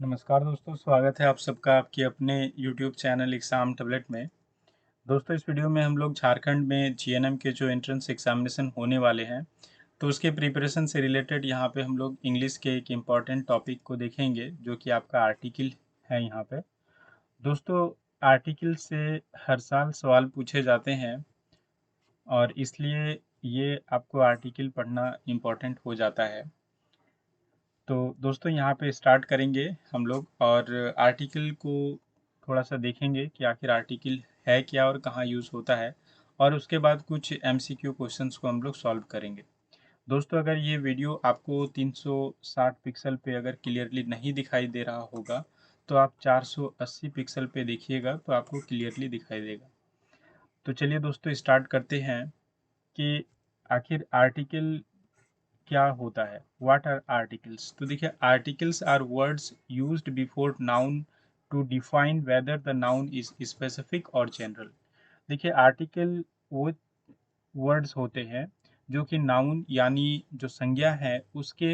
नमस्कार दोस्तों, स्वागत है आप सबका आपके अपने YouTube चैनल एग्ज़ाम टैबलेट में। दोस्तों, इस वीडियो में हम लोग झारखंड में जीएनएम के जो एंट्रेंस एग्ज़ामिनेशन होने वाले हैं, तो उसके प्रिपरेशन से रिलेटेड यहाँ पे हम लोग इंग्लिश के एक इम्पॉर्टेंट टॉपिक को देखेंगे, जो कि आपका आर्टिकल है यहाँ पे। दोस्तों, आर्टिकल से हर साल सवाल पूछे जाते हैं और इसलिए ये आपको आर्टिकल पढ़ना इम्पॉर्टेंट हो जाता है। तो दोस्तों यहाँ पे स्टार्ट करेंगे हम लोग और आर्टिकल को थोड़ा सा देखेंगे कि आखिर आर्टिकल है क्या और कहाँ यूज़ होता है, और उसके बाद कुछ एमसीक्यू क्वेश्चंस को हम लोग सॉल्व करेंगे। दोस्तों, अगर ये वीडियो आपको 360 पिक्सल पे अगर क्लियरली नहीं दिखाई दे रहा होगा, तो आप 480 पिक्सल पे देखिएगा तो आपको क्लियरली दिखाई देगा। तो चलिए दोस्तों स्टार्ट करते हैं कि आखिर आर्टिकल क्या होता है। What are articles? तो देखिए, articles are words used before noun to define whether the noun is specific और जनरल। देखिए, आर्टिकल वो वर्ड्स होते हैं जो कि नाउन यानी जो संज्ञा है उसके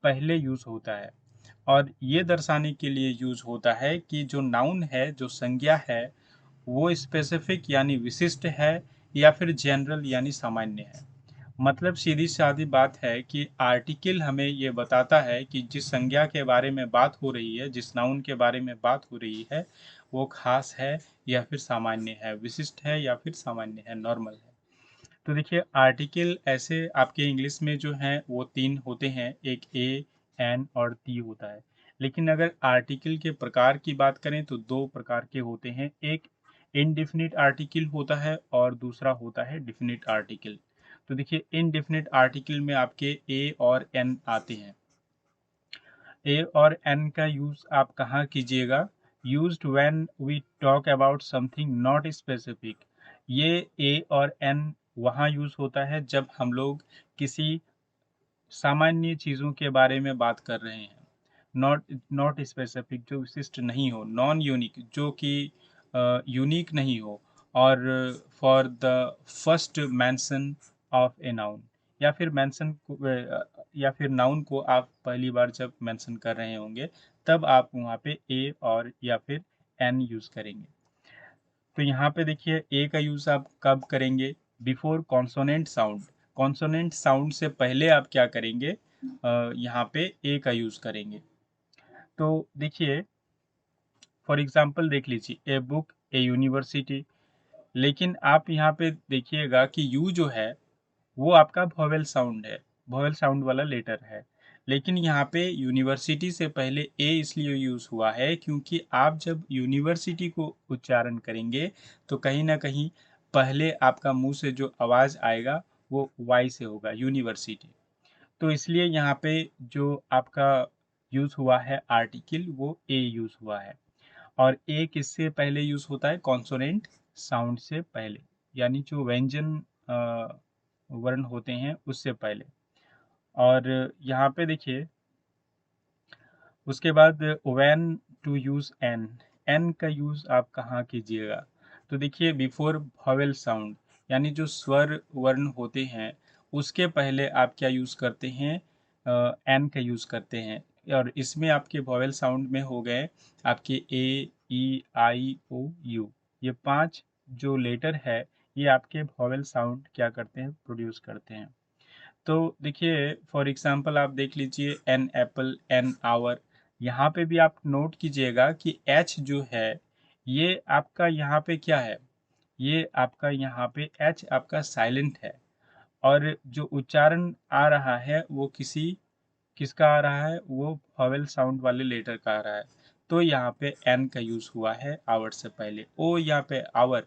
पहले यूज होता है, और ये दर्शाने के लिए यूज होता है कि जो नाउन है, जो संज्ञा है, वो स्पेसिफिक यानी विशिष्ट है या फिर जनरल यानी सामान्य है। मतलब सीधी सादी बात है कि आर्टिकल हमें ये बताता है कि जिस संज्ञा के बारे में बात हो रही है, जिस नाउन के बारे में बात हो रही है, वो खास है या फिर सामान्य है, विशिष्ट है या फिर सामान्य है, नॉर्मल है। तो देखिए, आर्टिकल ऐसे आपके इंग्लिश में जो हैं वो तीन होते हैं, एक ए, एन और दी होता है। लेकिन अगर आर्टिकल के प्रकार की बात करें तो दो प्रकार के होते हैं, एक इनडेफिनिट आर्टिकल होता है और दूसरा होता है डेफिनिट आर्टिकल। तो देखिए, इनडेफिनिट आर्टिकल में आपके ए और एन आते हैं। ए और एन का यूज आप कहाँ कीजिएगा? Used when we talk about something not specific. ये ए और एन वहाँ यूज होता है जब हम लोग किसी सामान्य चीज़ों के बारे में बात कर रहे हैं। नॉट नॉट स्पेसिफिक जो विशिष्ट नहीं हो, नॉन यूनिक जो कि यूनिक नहीं हो, और for the first mention of a noun, या फिर या फिर नाउन को आप पहली बार जब मेंशन कर रहे होंगे, तब आप वहाँ पे ए और या फिर एन यूज़ करेंगे। तो यहाँ पे देखिए, ए का यूज़ आप कब करेंगे? Before consonant sound. Consonant sound से पहले आप क्या करेंगे? यहाँ पे ए का यूज़ करेंगे। तो देखिए, फॉर एग्जांपल देख लीजिए, ए बुक, ए यूनिवर्सिटी। लेकिन आप यहाँ पे देखिएगा कि यू जो है वो आपका वोवेल साउंड है, वोवेल साउंड वाला लेटर है। लेकिन यहाँ पे यूनिवर्सिटी से पहले ए इसलिए यूज़ हुआ है क्योंकि आप जब यूनिवर्सिटी को उच्चारण करेंगे तो कहीं ना कहीं पहले आपका मुंह से जो आवाज़ आएगा वो वाई से होगा, यूनिवर्सिटी। तो इसलिए यहाँ पे जो आपका यूज़ हुआ है आर्टिकल, वो ए यूज़ हुआ है। और ए किससे पहले यूज़ होता है? कॉन्सोनेंट साउंड से पहले, यानी जो व्यंजन वर्ण होते हैं उससे पहले। और यहाँ पे देखिए, उसके बाद when to use an. An का यूज़ आप कहाँ कीजिएगा? तो देखिए, बिफोर वोवेल साउंड, यानी जो स्वर वर्ण होते हैं उसके पहले आप क्या यूज़ करते हैं? एन का यूज़ करते हैं। और इसमें आपके वोवेल साउंड में हो गए आपके ए, ई, आई, ओ, यू। ये 5 जो लेटर है, ये आपके वोवेल साउंड क्या करते हैं? प्रोड्यूस करते हैं। तो देखिए, फॉर एग्जांपल आप देख लीजिए, एन एप्पल, एन आवर। यहाँ पे भी आप नोट कीजिएगा कि एच जो है, ये आपका यहाँ पे क्या है? ये आपका यहाँ पे एच आपका साइलेंट है, और जो उच्चारण आ रहा है वो किसका आ रहा है? वो वोवेल साउंड वाले लेटर का आ रहा है। तो यहाँ पे एन का यूज हुआ है आवर से पहले। ओ यहाँ पे आवर,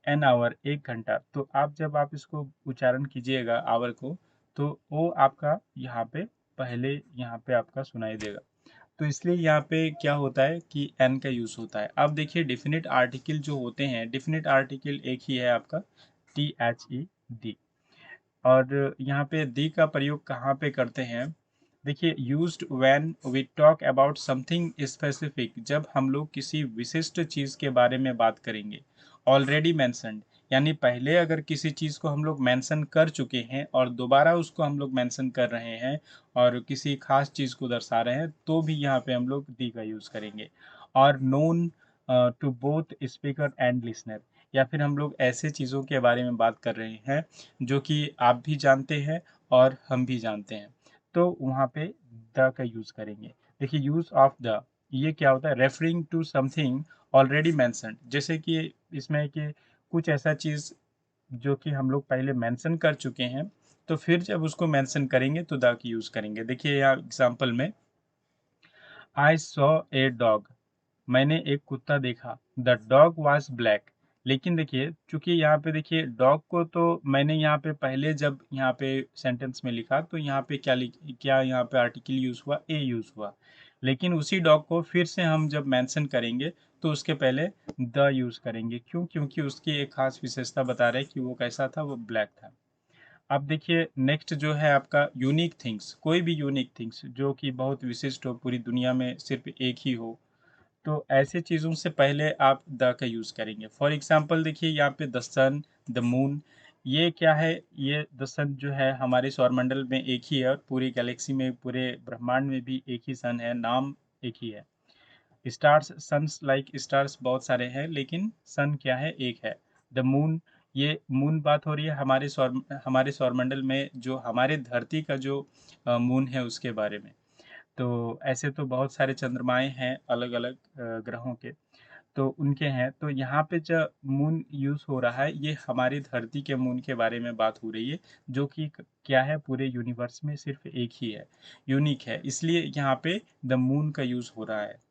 एन आवर, 1 घंटा। तो जब आप इसको उच्चारण कीजिएगा आवर को, तो वो आपका यहाँ पे पहले यहाँ पे आपका सुनाई देगा। तो इसलिए यहाँ पे क्या होता है कि एन का यूज़ होता है। अब देखिए, डेफिनेट आर्टिकल जो होते हैं, डेफिनेट आर्टिकल एक ही है आपका, टी एच ई डी। और यहाँ पे दी का प्रयोग कहाँ पे करते हैं? देखिए, used when we talk about something specific, जब हम लोग किसी विशिष्ट चीज़ के बारे में बात करेंगे। ऑलरेडी मेंशन्ड, यानी पहले अगर किसी चीज़ को हम लोग मेंशन कर चुके हैं और दोबारा उसको हम लोग मेंशन कर रहे हैं और किसी खास चीज़ को दर्शा रहे हैं, तो भी यहाँ पे हम लोग दी का यूज़ करेंगे। और known to both speaker and listener, या फिर हम लोग ऐसे चीज़ों के बारे में बात कर रहे हैं जो कि आप भी जानते हैं और हम भी जानते हैं, तो वहाँ पे द का यूज़ करेंगे। देखिए यूज़ ऑफ द, ये क्या होता है, referring to something already mentioned, जैसे कि इसमें कि कुछ ऐसा चीज़ जो कि हम लोग पहले मेंशन कर चुके हैं, तो फिर जब उसको मेंशन करेंगे तो द की यूज़ करेंगे। देखिए यहाँ एग्जांपल में, आई सॉ ए डॉग, मैंने एक कुत्ता देखा, द डॉग वाज ब्लैक। लेकिन देखिए चूंकि यहाँ पे देखिए डॉग को तो मैंने यहाँ पे पहले जब यहाँ पे सेंटेंस में लिखा तो यहाँ पे क्या यहाँ पे आर्टिकल यूज हुआ, ए यूज हुआ। लेकिन उसी डॉग को फिर से हम जब मेंशन करेंगे तो उसके पहले द यूज करेंगे। क्यों? क्योंकि उसकी एक खास विशेषता बता रहे हैं कि वो कैसा था, वो ब्लैक था। अब देखिए नेक्स्ट जो है आपका यूनिक थिंग्स, कोई भी यूनिक थिंग्स जो कि बहुत विशिष्ट हो, पूरी दुनिया में सिर्फ एक ही हो, तो ऐसे चीज़ों से पहले आप द का यूज़ करेंगे। फॉर एग्जांपल देखिए यहाँ पे द सन, द मून, ये क्या है, ये द सन जो है हमारे सौरमंडल में एक ही है और पूरी गैलेक्सी में, पूरे ब्रह्मांड में भी एक ही सन है, नाम एक ही है। स्टार्स, सन्स लाइक स्टार्स बहुत सारे हैं लेकिन सन क्या है, एक है। द मून, ये मून बात हो रही है हमारे सौरमंडल में जो हमारे धरती का जो मून है उसके बारे में। तो ऐसे तो बहुत सारे चंद्रमाएँ हैं अलग अलग ग्रहों के, तो उनके हैं। तो यहाँ पे जो मून यूज़ हो रहा है ये हमारी धरती के मून के बारे में बात हो रही है, जो कि क्या है, पूरे यूनिवर्स में सिर्फ एक ही है, यूनिक है, इसलिए यहाँ पे द मून का यूज़ हो रहा है।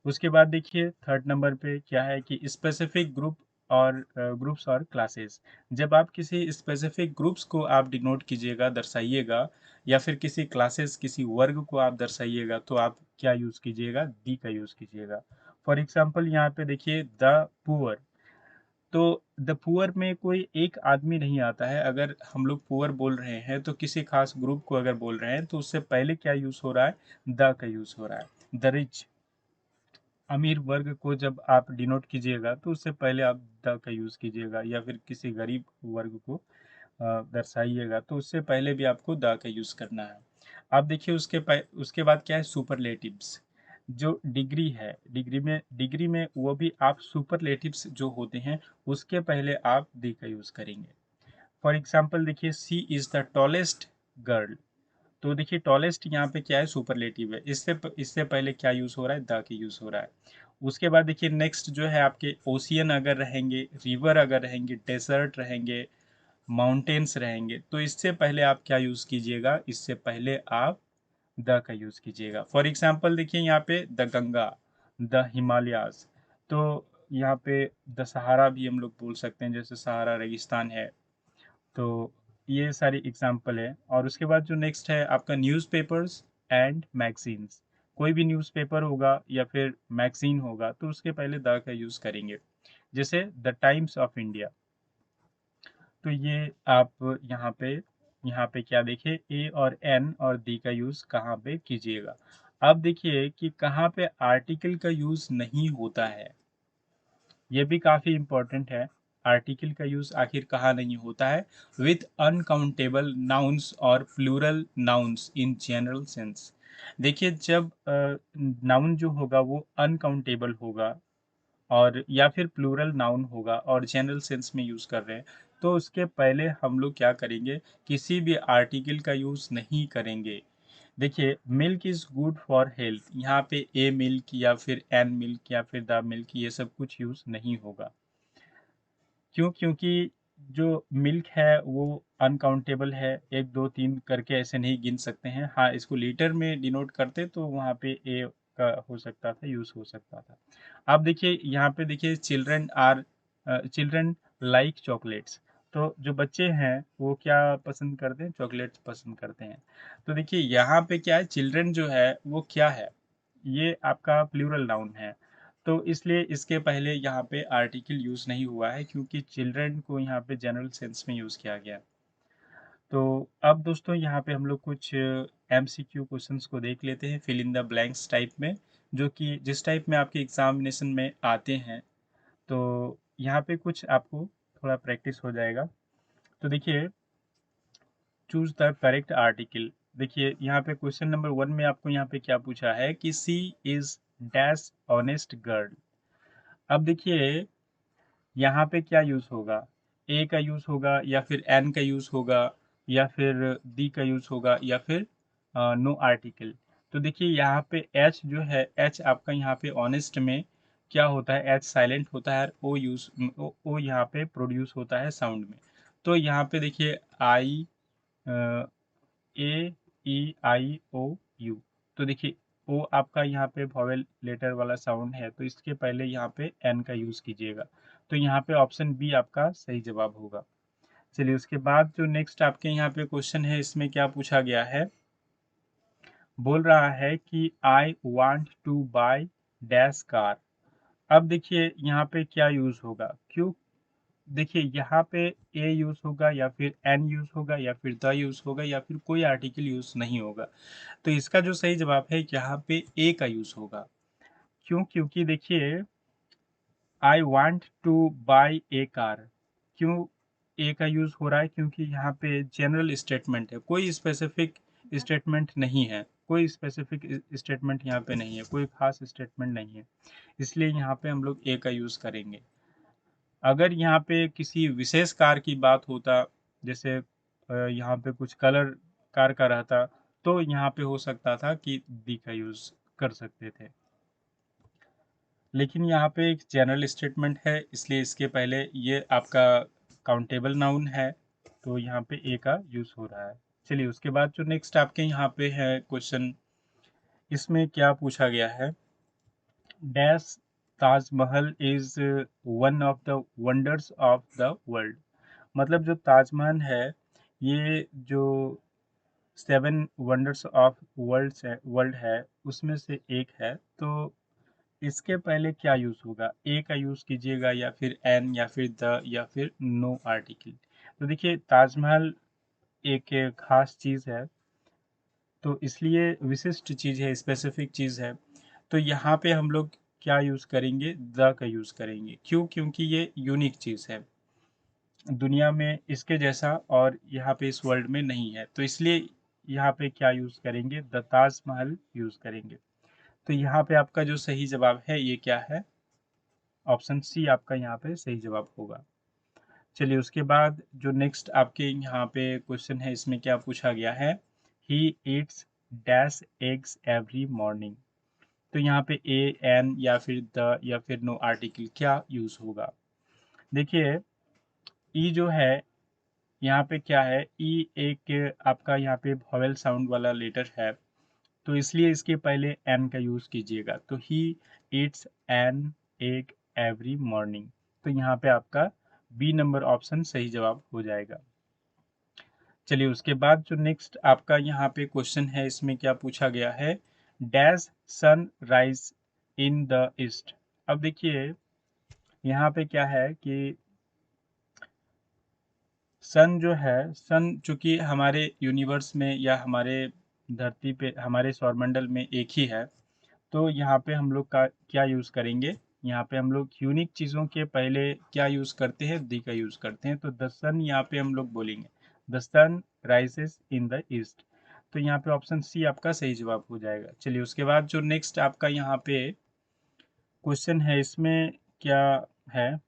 उसके बाद देखिए थर्ड नंबर पे क्या है कि स्पेसिफिक ग्रुप और ग्रुप्स और क्लासेस। जब आप किसी स्पेसिफिक ग्रुप्स को आप डिनोट कीजिएगा, दर्शाइएगा, या फिर किसी क्लासेस, किसी वर्ग को आप दर्शाइएगा, तो आप क्या यूज़ कीजिएगा, दी का यूज़ कीजिएगा। फॉर एग्जाम्पल यहाँ पे देखिए द पुअर, तो द पुअर में कोई एक आदमी नहीं आता है। अगर हम लोग पुअर बोल रहे हैं तो किसी खास ग्रुप को अगर बोल रहे हैं तो उससे पहले क्या यूज़ हो रहा है, द का यूज़ हो रहा है। द रिच, अमीर वर्ग को जब आप डिनोट कीजिएगा तो उससे पहले आप द का यूज़ कीजिएगा, या फिर किसी गरीब वर्ग को दर्शाइएगा तो उससे पहले भी आपको द का यूज़ करना है। अब देखिए उसके बाद क्या है, सुपरलेटिव्स। जो डिग्री में वो भी आप सुपरलेटिव्स जो होते हैं उसके पहले आप द का यूज़ करेंगे। फॉर एग्जाम्पल देखिए सी इज़ द टॉलेस्ट गर्ल, तो देखिए टॉलेस्ट यहाँ पे क्या है, सुपरलेटिव है। इससे पहले क्या यूज़ हो रहा है, द की यूज़ हो रहा है। उसके बाद देखिए नेक्स्ट जो है आपके ओशियन अगर रहेंगे, रिवर अगर रहेंगे, डेजर्ट रहेंगे, माउंटेन्स रहेंगे, तो इससे पहले आप क्या यूज़ कीजिएगा, इससे पहले आप द का यूज़ कीजिएगा। फॉर एग्जाम्पल देखिए यहाँ पे द गंगा, द हिमालयाज, तो यहाँ पे द सहारा भी हम लोग बोल सकते हैं, जैसे सहारा रेगिस्तान है। तो ये सारी एग्जाम्पल है। और उसके बाद जो नेक्स्ट है आपका न्यूज़पेपर्स एंड मैगजीन्स, कोई भी न्यूज़पेपर होगा या फिर मैगजीन होगा तो उसके पहले द का यूज़ करेंगे, जैसे द टाइम्स ऑफ इंडिया। तो ये आप यहाँ पे क्या देखिए, ए और एन और दी का यूज़ कहाँ पे कीजिएगा। अब देखिए कि कहाँ पे आर्टिकल का यूज़ नहीं होता है, ये भी काफ़ी इम्पोर्टेंट है। आर्टिकल का यूज़ आखिर कहाँ नहीं होता है, विथ अनकाउंटेबल नाउन्स और plural nouns in general sense. देखिए जब नाउन जो होगा वो अनकाउंटेबल होगा और या फिर प्लूरल नाउन होगा और जनरल सेंस में यूज़ कर रहे हैं, तो उसके पहले हम लोग क्या करेंगे, किसी भी आर्टिकल का यूज़ नहीं करेंगे। देखिए milk is good for health, यहाँ पे ए मिल्क या फिर एन मिल्क या फिर द मिल्क ये सब कुछ यूज़ नहीं होगा। क्यों? क्योंकि जो मिल्क है वो अनकाउंटेबल है, 1 2 3 करके ऐसे नहीं गिन सकते हैं। हाँ, इसको लीटर में डिनोट करते तो वहाँ पे ए का हो सकता था, यूज़ हो सकता था। अब देखिए यहाँ पे देखिए चिल्ड्रन लाइक चॉकलेट्स, तो जो बच्चे हैं वो क्या पसंद करते हैं, चॉकलेट्स पसंद करते हैं। तो देखिए यहाँ पे क्या है, चिल्ड्रन जो है वो क्या है, ये आपका प्लूरल नाउन है, तो इसलिए इसके पहले यहाँ पे आर्टिकल यूज़ नहीं हुआ है क्योंकि चिल्ड्रन को यहाँ पे जनरल सेंस में यूज़ किया गया। तो अब दोस्तों यहाँ पे हम लोग कुछ एमसीक्यू क्वेश्चंस को देख लेते हैं, fill in the blanks type में, जो कि जिस टाइप में आपके एग्जामिनेशन में आते हैं। तो यहाँ पे कुछ आपको थोड़ा प्रैक्टिस हो जाएगा। तो देखिए, चूज द करेक्ट आर्टिकल। देखिए यहाँ पे क्वेश्चन नंबर 1 में आपको यहाँ पे क्या पूछा है कि सी इज डैश ऑनेस्ट गर्ल। अब देखिए यहाँ पे क्या यूज होगा, ए का यूज होगा या फिर एन का यूज होगा या फिर दी का यूज होगा या फिर नो आर्टिकल। तो देखिए यहाँ पे एच जो है, एच आपका यहाँ पे ऑनेस्ट में क्या होता है, एच साइलेंट होता है, ओ यहाँ पे प्रोड्यूस होता है साउंड में। तो यहाँ पे देखिए आई, ए, ई, आई, ओ, यू। तो देखिए ओ आपका यहाँ पे वॉवेल लेटर वाला साउंड है, तो इसके पहले यहाँ पे एन का यूज कीजिएगा। तो यहाँ पे ऑप्शन बी आपका सही जवाब होगा। चलिए उसके बाद जो नेक्स्ट आपके यहाँ पे क्वेश्चन है, इसमें क्या पूछा गया है, बोल रहा है कि I want to buy dash car. अब देखिए यहाँ पे क्या यूज होगा, क्यों, देखिए यहाँ पे ए यूज होगा या फिर एन यूज होगा या फिर द यूज होगा या फिर कोई आर्टिकल यूज नहीं होगा। तो इसका जो सही जवाब है यहाँ पे ए का यूज होगा। क्यों, क्योंकि देखिए I want to buy a car, क्यों ए का यूज हो रहा है, क्योंकि यहाँ पे जनरल स्टेटमेंट है, कोई स्पेसिफिक स्टेटमेंट नहीं है, कोई स्पेसिफिक स्टेटमेंट यहाँ पे नहीं है, कोई खास स्टेटमेंट नहीं है, इसलिए यहाँ पे हम लोग ए का यूज करेंगे। अगर यहाँ पे किसी विशेष कार की बात होता, जैसे यहाँ पे कुछ कलर कार का रहता, तो यहाँ पे हो सकता था कि दी का यूज कर सकते थे, लेकिन यहाँ पे एक जनरल स्टेटमेंट है, इसलिए इसके पहले ये आपका काउंटेबल नाउन है, तो यहाँ पे ए का यूज हो रहा है। चलिए उसके बाद जो नेक्स्ट आपके यहाँ पे है क्वेश्चन, इसमें क्या पूछा गया है, dash Taj Mahal is one of the wonders of the world. मतलब जो ताजमहल है, ये जो 7 वंडर्स ऑफ वर्ल्ड है उसमें से एक है। तो इसके पहले क्या यूज होगा, ए का यूज कीजिएगा या फिर एन या फिर द या फिर नो आर्टिकल। तो देखिए ताजमहल एक खास चीज है, तो इसलिए विशिष्ट चीज है, स्पेसिफिक चीज है, तो यहाँ पे हम लोग क्या यूज करेंगे, द का यूज करेंगे। क्यों, क्योंकि ये यूनिक चीज है, दुनिया में इसके जैसा और यहाँ पे इस वर्ल्ड में नहीं है, तो इसलिए यहाँ पे क्या यूज करेंगे, द ताजमहल यूज करेंगे। तो यहाँ पे आपका जो सही जवाब है ये क्या है, ऑप्शन सी आपका यहाँ पे सही जवाब होगा। चलिए उसके बाद जो नेक्स्ट आपके यहाँ पे क्वेश्चन है, इसमें क्या पूछा गया है, he eats dash eggs every morning. तो यहाँ पे ए, एन या फिर द या फिर नो आर्टिकल क्या यूज होगा। देखिए ई जो है, यहाँ पे क्या है, ई एक आपका यहाँ पे वॉवेल साउंड वाला लेटर है, तो इसलिए इसके पहले एन का यूज कीजिएगा। तो he eats an egg every morning, तो यहाँ पे आपका बी नंबर ऑप्शन सही जवाब हो जाएगा। चलिए उसके बाद जो नेक्स्ट आपका यहाँ पे क्वेश्चन है, इसमें क्या पूछा गया है, dash sun rise in the east. अब देखिए यहाँ पे क्या है कि सन जो है, सन चूंकि हमारे यूनिवर्स में या हमारे धरती पे, हमारे सौरमंडल में एक ही है, तो यहाँ पे हम लोग का क्या यूज़ करेंगे, यहाँ पे हम लोग यूनिक चीज़ों के पहले क्या यूज़ करते हैं, दी का यूज़ करते हैं। तो द सन यहाँ पे हम लोग बोलेंगे, the sun rises in the east. तो यहाँ पे ऑप्शन सी आपका सही जवाब हो जाएगा। चलिए उसके बाद जो नेक्स्ट आपका यहाँ पे क्वेश्चन है, इसमें क्या है,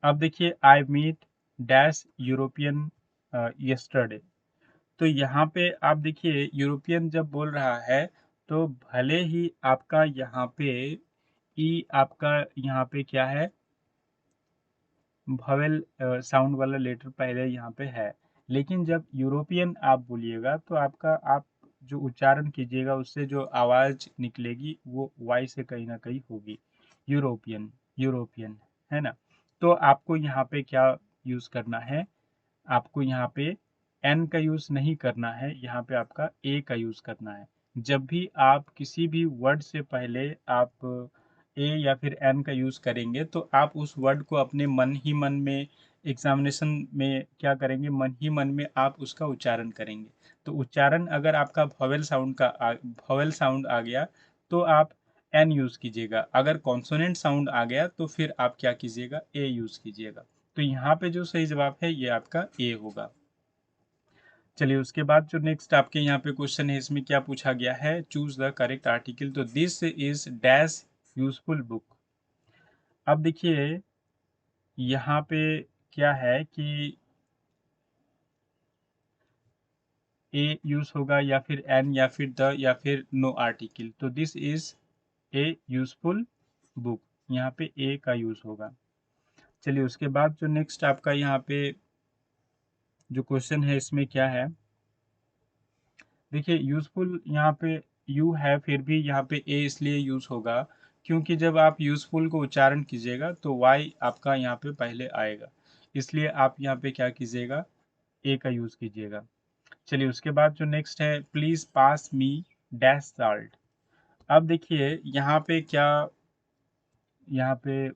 अब देखिए I meet dash European yesterday. तो यहाँ पे आप देखिए यूरोपियन जब बोल रहा है, तो भले ही आपका यहाँ पे ई आपका यहाँ पे क्या है, वोवेल साउंड वाला लेटर पहले यहाँ पे है, लेकिन जब यूरोपियन आप बोलिएगा तो आपका, आप जो उच्चारण कीजिएगा उससे जो आवाज निकलेगी वो वाई से कहीं ना कहीं होगी, यूरोपियन, यूरोपियन, है ना। तो आपको यहाँ पे क्या यूज करना है, आपको यहाँ पे एन का यूज नहीं करना है, यहाँ पे आपका ए का यूज करना है। जब भी आप किसी भी वर्ड से पहले आप ए या फिर एन का यूज करेंगे, तो आप उस वर्ड को अपने मन ही मन में, एग्जामिनेशन में क्या करेंगे, मन ही मन में आप उसका उच्चारण करेंगे। तो उच्चारण अगर आपका वोवेल साउंड आ गया, तो आप एन यूज़ कीजिएगा। अगर कॉन्सोनेंट साउंड आ गया तो फिर आप क्या कीजिएगा, ए यूज़ कीजिएगा। तो यहाँ पे जो सही जवाब है ये आपका ए होगा। चलिए उसके बाद जो नेक्स्ट आपके यहाँ पे क्वेश्चन है, इसमें क्या पूछा गया है, चूज द करेक्ट आर्टिकल। तो this is dash useful book. अब देखिए यहाँ पे क्या है कि ए यूज होगा या फिर एन या फिर द या फिर नो आर्टिकल। तो this is a useful book, यहाँ पे ए का यूज होगा। चलिए उसके बाद जो नेक्स्ट आपका यहाँ पे जो क्वेश्चन है, इसमें क्या है, देखिए यूजफुल यहाँ पे यू है, फिर भी यहाँ पे ए इसलिए यूज होगा क्योंकि जब आप यूजफुल को उच्चारण कीजिएगा तो वाई आपका यहाँ पे पहले आएगा, इसलिए आप यहाँ पे क्या कीजिएगा, ए का यूज कीजिएगा। चलिए उसके बाद जो नेक्स्ट है, please pass me dash salt. अब देखिए यहाँ पे क्या, यहाँ पे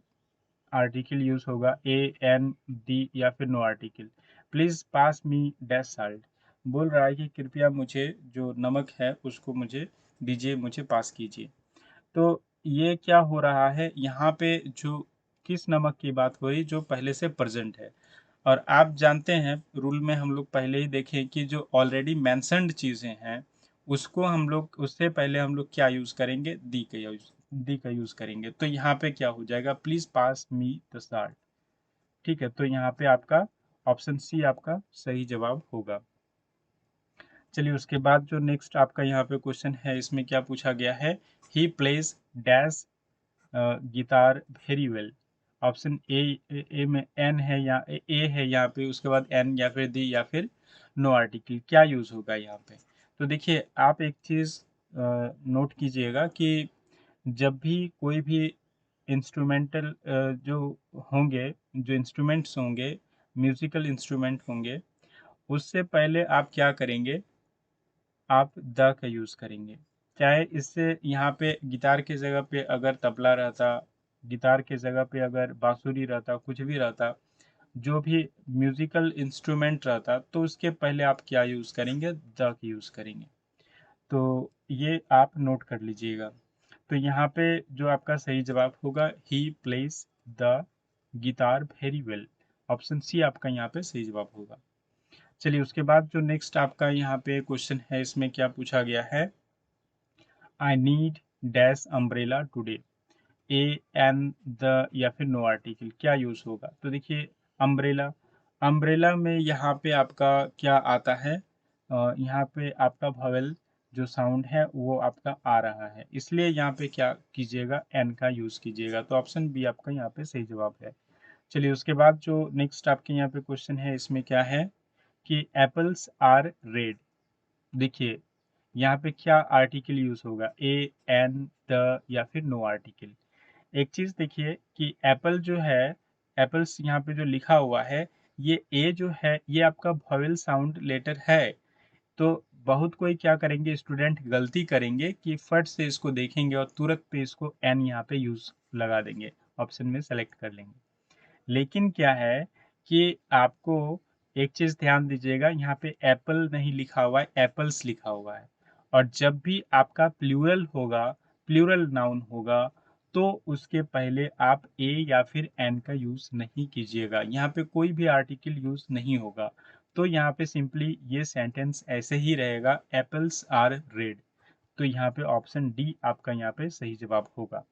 आर्टिकल यूज होगा, ए एन डी या फिर no article. Please pass me dash salt, बोल रहा है कि कृपया मुझे जो नमक है उसको मुझे दीजिए, मुझे पास कीजिए। तो ये क्या हो रहा है, यहाँ पे जो किस नमक की बात हो रही, जो पहले से प्रेजेंट है। और आप जानते हैं रूल में हम लोग पहले ही देखें कि जो ऑलरेडी मेंशन्ड चीज़ें हैं उसको हम लोग, उससे पहले हम लोग क्या यूज़ करेंगे, दी का यूज़ करेंगे। तो यहाँ पे क्या हो जाएगा, please pass me the salt. ठीक है, तो यहाँ पे आपका ऑप्शन सी आपका सही जवाब होगा। चलिए उसके बाद जो नेक्स्ट आपका यहाँ पे क्वेश्चन है, इसमें क्या पूछा गया है, he plays dash guitar very well. Option A में एन है या ए है यहाँ पे, उसके बाद एन या फिर दी या फिर नो आर्टिकल, क्या यूज़ होगा यहाँ पे। तो देखिए आप एक चीज़ नोट कीजिएगा कि जब भी कोई भी इंस्ट्रूमेंटल जो होंगे, जो इंस्ट्रूमेंट्स होंगे, म्यूजिकल इंस्ट्रूमेंट होंगे, उससे पहले आप क्या करेंगे, आप द का यूज़ करेंगे। चाहे इससे यहाँ पे गिटार की जगह पे अगर तबला रहता, गिटार की जगह पे अगर बांसुरी रहता, कुछ भी रहता, जो भी म्यूजिकल इंस्ट्रूमेंट रहता, तो उसके पहले आप क्या यूज़ करेंगे, द का यूज़ करेंगे। तो ये आप नोट कर लीजिएगा। तो यहाँ पे जो आपका सही जवाब होगा, he plays the guitar very well. Option C आपका यहाँ पे सही जवाब होगा। चलिए उसके बाद जो नेक्स्ट आपका यहाँ पे क्वेश्चन है, इसमें क्या पूछा गया है, I need dash umbrella today. A an the या फिर नो आर्टिकल, क्या यूज होगा। तो देखिए अम्ब्रेला, अम्ब्रेला में यहाँ पे आपका क्या आता है, यहाँ पे आपका भवेल जो साउंड है वो आपका आ रहा है, इसलिए यहाँ पे क्या कीजिएगा, एन का यूज कीजिएगा। तो ऑप्शन बी आपका यहाँ पे सही जवाब है। चलिए उसके बाद जो नेक्स्ट आपके यहाँ पे क्वेश्चन है, इसमें क्या है कि एप्पल्स आर रेड। देखिए यहाँ पे क्या आर्टिकल यूज होगा, ए एन द या फिर नो आर्टिकल। एक चीज देखिए कि एप्पल जो है, एप्पल्स यहाँ पे जो लिखा हुआ है, ये ए जो है ये आपका वॉवेल साउंड लेटर है। तो बहुत कोई क्या करेंगे, स्टूडेंट गलती करेंगे कि फट से इसको देखेंगे और तुरंत पे इसको एन यहाँ पे यूज लगा देंगे, ऑप्शन में सेलेक्ट कर लेंगे। लेकिन क्या है कि आपको एक चीज ध्यान दीजिएगा, यहाँ पे एप्पल नहीं लिखा हुआ है, एप्पल्स लिखा हुआ है। और जब भी आपका प्लूरल होगा, प्लूरल नाउन होगा, तो उसके पहले आप ए या फिर एन का यूज नहीं कीजिएगा, यहाँ पे कोई भी आर्टिकल यूज नहीं होगा। तो यहाँ पे सिंपली ये सेंटेंस ऐसे ही रहेगा, एप्पल्स आर रेड। तो यहाँ पे ऑप्शन डी आपका यहाँ पे सही जवाब होगा।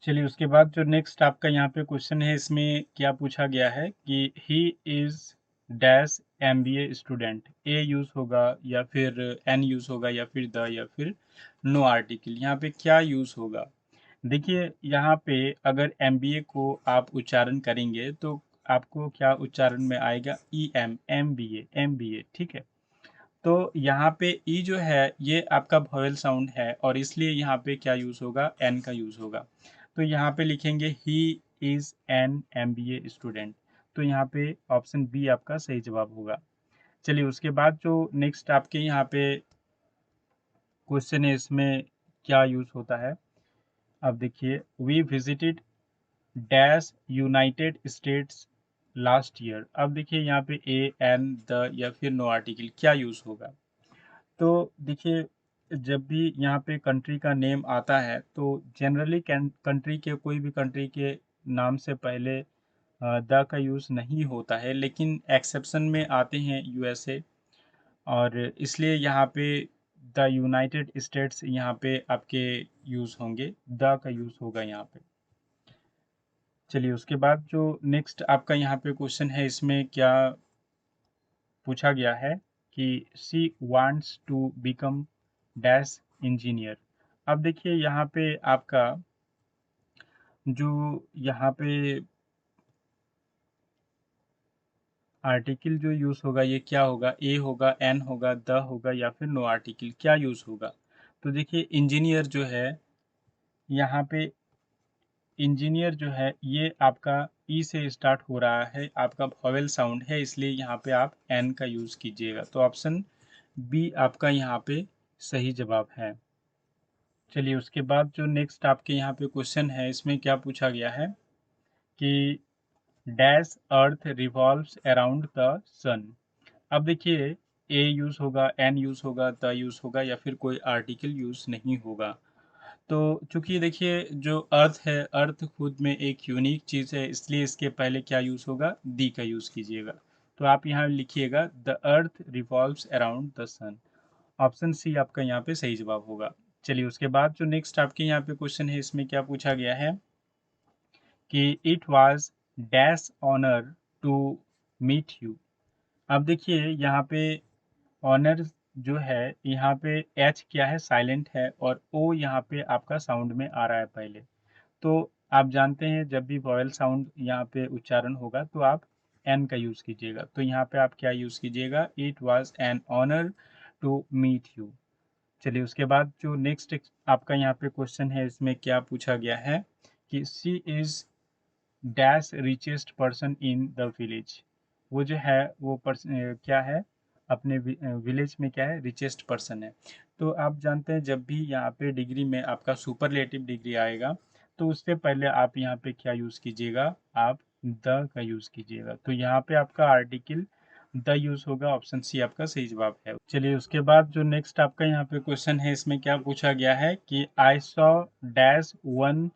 चलिए उसके बाद जो नेक्स्ट आपका यहाँ पे क्वेश्चन है, इसमें क्या पूछा गया है कि he is dash MBA student. A use होगा या फिर एन यूज होगा या फिर द या फिर नो आर्टिकल, यहाँ पे क्या यूज होगा। देखिए यहाँ पे अगर एमबीए को आप उच्चारण करेंगे तो आपको क्या उच्चारण में आएगा, ई एम, एम बी ए, ठीक है। तो यहाँ पे ई जो है ये आपका वोवेल साउंड है और इसलिए यहाँ पे क्या यूज़ होगा, एन का यूज़ होगा। तो यहाँ पे लिखेंगे he is an MBA student. तो यहाँ पे ऑप्शन बी आपका सही जवाब होगा। चलिए उसके बाद जो नेक्स्ट आपके यहाँ पे क्वेश्चन है, इसमें क्या यूज़ होता है। अब देखिए, we visited dash United States last year. अब देखिए यहाँ पे ए एन द या फिर नो आर्टिकल, क्या यूज़ होगा। तो देखिए जब भी यहाँ पे कंट्री का नेम आता है तो जनरली कंट्री के कोई भी कंट्री के नाम से पहले द का यूज़ नहीं होता है, लेकिन एक्सेप्शन में आते हैं यूएसए, और इसलिए यहाँ पे द यूनाइटेड स्टेट्स यहाँ पे आपके यूज़ होंगे, द का यूज़ होगा यहाँ पे। चलिए उसके बाद जो नेक्स्ट आपका यहाँ पे क्वेश्चन है, इसमें क्या पूछा गया है कि she wants to become dash engineer. अब देखिए यहाँ पे आपका जो यहाँ पे आर्टिकल जो यूज़ होगा ये क्या होगा, ए होगा, एन होगा, द होगा, या फिर नो आर्टिकल, क्या यूज़ होगा। तो देखिए इंजीनियर जो है यहाँ पे, इंजीनियर जो है ये आपका ई से स्टार्ट हो रहा है, आपका वॉवेल साउंड है, इसलिए यहाँ पे आप एन का यूज़ कीजिएगा। तो ऑप्शन बी आपका यहाँ पे सही जवाब है। चलिए उसके बाद जो नेक्स्ट आपके यहाँ पे क्वेश्चन है, इसमें क्या पूछा गया है कि dash earth revolves around the sun. अब देखिए ए यूज़ होगा, एन यूज़ होगा, द यूज़ होगा, या फिर कोई आर्टिकल यूज़ नहीं होगा। तो चूंकि देखिए जो अर्थ है, अर्थ खुद में एक यूनिक चीज़ है, इसलिए इसके पहले क्या यूज़ होगा, दी का यूज़ कीजिएगा। तो आप यहाँ लिखिएगा the earth revolves around the sun. Option C आपका यहाँ पे सही जवाब होगा। चलिए उसके बाद जो नेक्स्ट आपके यहाँ पे क्वेश्चन है, इसमें क्या पूछा गया है कि it was dash honour to meet you. अब देखिए यहाँ पे ऑनर जो है, यहाँ पे एच क्या है, साइलेंट है, और ओ यहाँ पे आपका साउंड में आ रहा है पहले। तो आप जानते हैं जब भी वॉयल साउंड यहाँ पे उच्चारण होगा तो आप एन का यूज़ कीजिएगा। तो यहाँ पे आप क्या यूज़ कीजिएगा, it was an honour to meet you. चलिए उसके बाद जो नेक्स्ट आपका यहाँ पे क्वेश्चन है, इसमें क्या पूछा गया है कि she is dash richest person in the village. वो जो है वो क्या है, अपने विलेज में क्या है, रिचेस्ट पर्सन है। तो आप जानते हैं जब भी यहाँ पे डिग्री में आपका सुपरलेटिव डिग्री आएगा तो उससे पहले आप यहाँ पे क्या यूज़ कीजिएगा, आप द का यूज़ कीजिएगा। तो यहाँ पे आपका आर्टिकल द यूज़ होगा। ऑप्शन सी आपका सही जवाब है। चलिए उसके बाद जो नेक्स्ट आपका यहाँ पे क्वेश्चन है, इसमें क्या पूछा गया है कि I saw dash one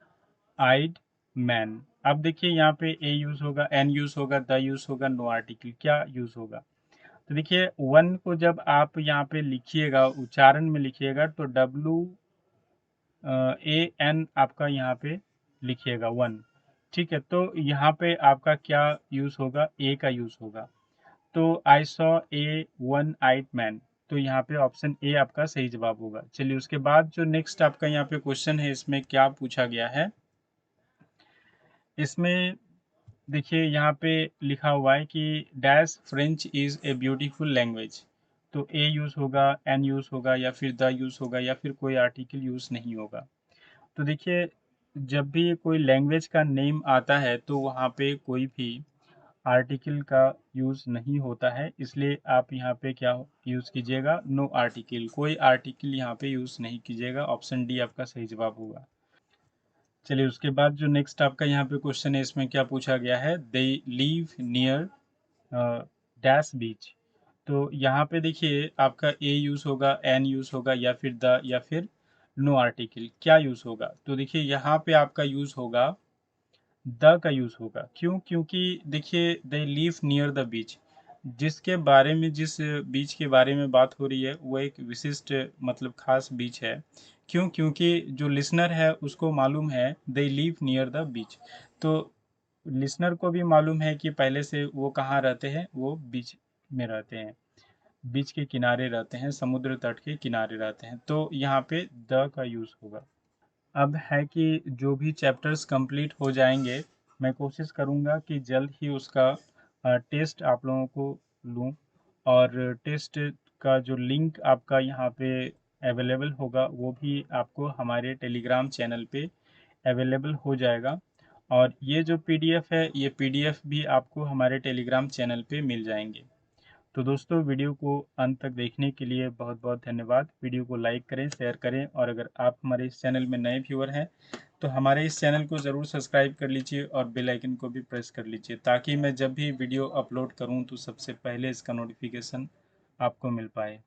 eyed man. अब देखिए यहाँ पे ए यूज होगा, एन यूज होगा, द यूज होगा, नो आर्टिकल, क्या यूज होगा। तो देखिए वन को जब आप यहाँ पे लिखिएगा, उच्चारण में लिखिएगा, तो डब्लू ए एन आपका यहाँ पे लिखिएगा वन। ठीक है, तो यहाँ पे आपका क्या यूज होगा, ए का यूज होगा। तो I saw a one eyed man. तो यहाँ पे ऑप्शन ए आपका सही जवाब होगा। चलिए उसके बाद जो नेक्स्ट आपका यहाँ पे क्वेश्चन है, इसमें क्या पूछा गया है, इसमें देखिए यहाँ पे लिखा हुआ है कि dash French is a beautiful language. तो ए यूज़ होगा, एन यूज़ होगा, या फिर द यूज़ होगा, या फिर कोई आर्टिकल यूज़ नहीं होगा। तो देखिए जब भी कोई लैंग्वेज का नेम आता है तो वहाँ पे कोई भी आर्टिकल का यूज़ नहीं होता है, इसलिए आप यहाँ पे क्या यूज़ कीजिएगा, नो आर्टिकल, कोई आर्टिकल यहाँ पे यूज़ नहीं कीजिएगा। ऑप्शन डी आपका सही जवाब होगा। चलिए उसके बाद जो नेक्स्ट आपका यहाँ पे क्वेश्चन है, इसमें क्या पूछा गया है, दे लीव नियर डैश बीच। तो यहाँ पे देखिए आपका ए यूज़ होगा, एन यूज़ होगा, या फिर द, या फिर नो आर्टिकल, क्या यूज़ होगा। तो देखिए यहाँ पे आपका यूज़ होगा, द का यूज़ होगा। क्यों, क्योंकि देखिए they live near the beach, जिसके बारे में, जिस बीच के बारे में बात हो रही है वो एक विशिष्ट मतलब खास बीच है। क्यों, क्योंकि जो लिसनर है उसको मालूम है they live near the beach. तो लिसनर को भी मालूम है कि पहले से वो कहाँ रहते हैं, वो बीच में रहते हैं, बीच के किनारे रहते हैं, समुद्र तट के किनारे रहते हैं। तो यहाँ पे द का यूज़ होगा। अब है कि जो भी चैप्टर्स कंप्लीट हो जाएंगे, मैं कोशिश करूँगा कि जल्द ही उसका टेस्ट आप लोगों को लूँ, और टेस्ट का जो लिंक आपका यहाँ पे अवेलेबल होगा वो भी आपको हमारे टेलीग्राम चैनल पे अवेलेबल हो जाएगा। और ये जो पीडीएफ है, ये पीडीएफ भी आपको हमारे टेलीग्राम चैनल पे मिल जाएंगे। तो दोस्तों वीडियो को अंत तक देखने के लिए बहुत बहुत धन्यवाद। वीडियो को लाइक करें, शेयर करें, और अगर आप हमारे इस चैनल में नए व्यूअर हैं तो हमारे इस चैनल को ज़रूर सब्सक्राइब कर लीजिए और बेल आइकन को भी प्रेस कर लीजिए, ताकि मैं जब भी वीडियो अपलोड करूं तो सबसे पहले इसका नोटिफिकेशन आपको मिल पाए।